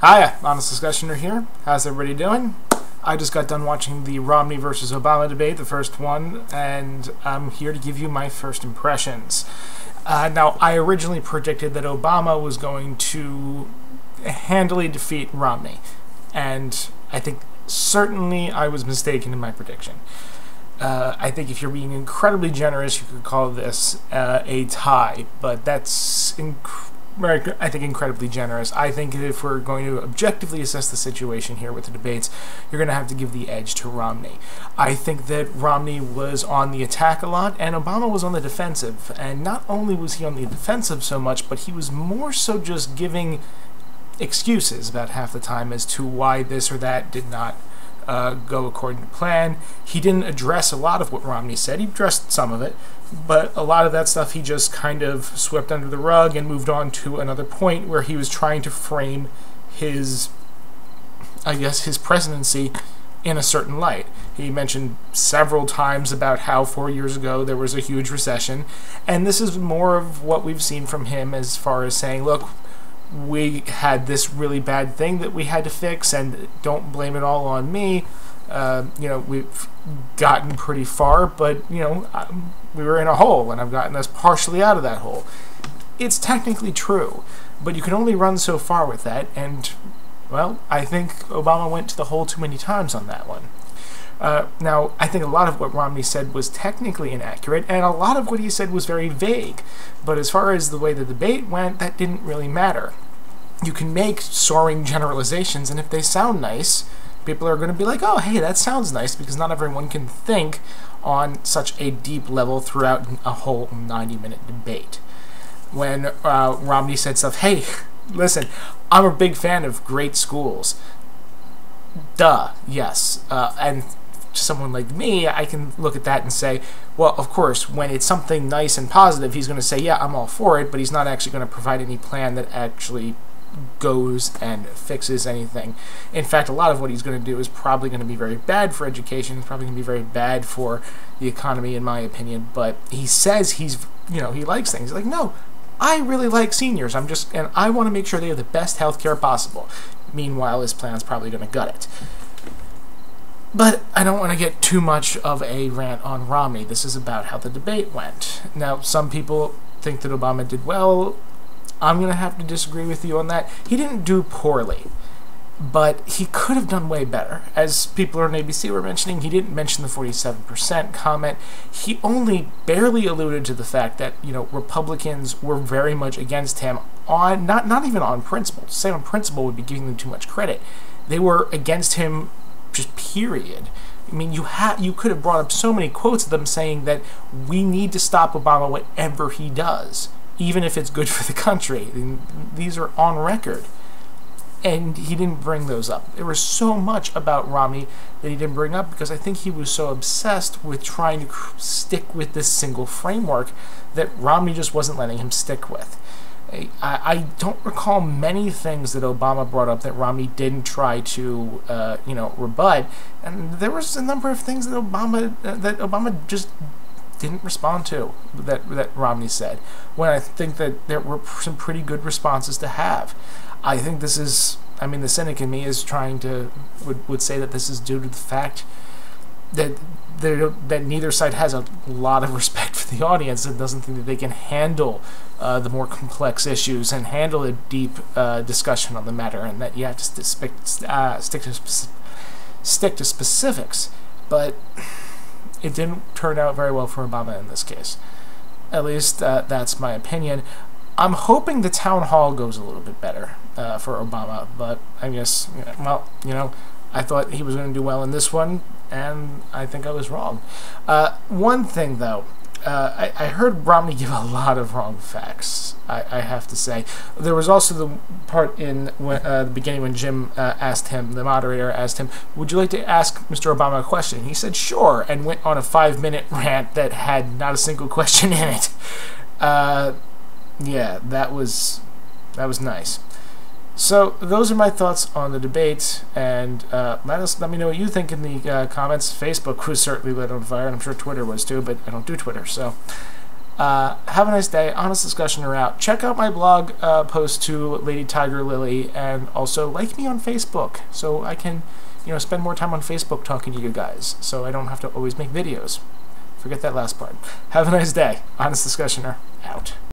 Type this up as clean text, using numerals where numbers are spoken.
Hiya, Honest Discussioner here. How's everybody doing? I just got done watching the Romney versus Obama debate, the first one, and I'm here to give you my first impressions. Now, I originally predicted that Obama was going to handily defeat Romney, and I think certainly I was mistaken in my prediction. I think if you're being incredibly generous, you could call this a tie, but that's incredibly generous. I think if we're going to objectively assess the situation here with the debates, you're going to have to give the edge to Romney. I think that Romney was on the attack a lot, and Obama was on the defensive. And not only was he on the defensive so much, but he was more so just giving excuses about half the time as to why this or that did not go according to plan. He didn't address a lot of what Romney said. He addressed some of it, but a lot of that stuff he just kind of swept under the rug and moved on to another point where he was trying to frame his presidency in a certain light. He mentioned several times about how 4 years ago there was a huge recession, and this is more of what we've seen from him as far as saying, look, we had this really bad thing that we had to fix, and don't blame it all on me. We've gotten pretty far, but, we were in a hole, and I've gotten us partially out of that hole. It's technically true, but you can only run so far with that, and, well, I think Obama went to the hole too many times on that one. Now, I think a lot of what Romney said was technically inaccurate, and a lot of what he said was very vague. But as far as the way the debate went, that didn't really matter. You can make soaring generalizations, and if they sound nice, people are going to be like, oh, hey, that sounds nice, because not everyone can think on such a deep level throughout a whole 90-minute debate. When Romney said stuff, hey, listen, I'm a big fan of great schools. Duh, yes. And someone like me, I can look at that and say, well, of course, when it's something nice and positive, he's going to say, yeah, I'm all for it, but he's not actually going to provide any plan that actually goes and fixes anything. In fact, a lot of what he's going to do is probably going to be very bad for education. It's probably going to be very bad for the economy, in my opinion, but he says he likes things. He's like, no, I really like seniors. And I want to make sure they have the best health care possible. Meanwhile, his plan's probably going to gut it. But I don't want to get too much of a rant on Romney. This is about how the debate went. Now, some people think that Obama did well. I'm going to have to disagree with you on that. He didn't do poorly, but he could have done way better. As people on ABC were mentioning, he didn't mention the 47% comment. He only barely alluded to the fact that, Republicans were very much against him on, not even on principle. To say on principle would be giving them too much credit. They were against him just period. I mean, you could have brought up so many quotes of them saying that we need to stop Obama whatever he does, even if it's good for the country. And these are on record. And he didn't bring those up. There was so much about Romney that he didn't bring up because I think he was so obsessed with trying to stick with this single framework that Romney just wasn't letting him stick with. I don't recall many things that Obama brought up that Romney didn't try to, rebut, and there was a number of things that Obama just didn't respond to that Romney said. When I think that there were some pretty good responses to have. I think this is, the cynic in me is trying to would say that this is due to the fact that neither side has a lot of respect for the audience and doesn't think that they can handle the more complex issues and handle a deep discussion on the matter, and that you have to stick to specifics. But it didn't turn out very well for Obama in this case. At least that's my opinion. I'm hoping the town hall goes a little bit better for Obama, but I guess, I thought he was going to do well in this one, and I think I was wrong. One thing, though, I heard Romney give a lot of wrong facts, I have to say. There was also the part in the beginning when Jim the moderator asked him, would you like to ask Mr. Obama a question? He said, sure, and went on a 5-minute rant that had not a single question in it. Yeah, that was nice. So those are my thoughts on the debate, and let me know what you think in the comments. Facebook was certainly lit on fire, and I'm sure Twitter was too, but I don't do Twitter, so Have a nice day. Honest Discussion are out. Check out my blog post to Lady Tiger Lily, and also like me on Facebook so I can, spend more time on Facebook talking to you guys, so I don't have to always make videos. Forget that last part. Have a nice day. Honest Discussioner out.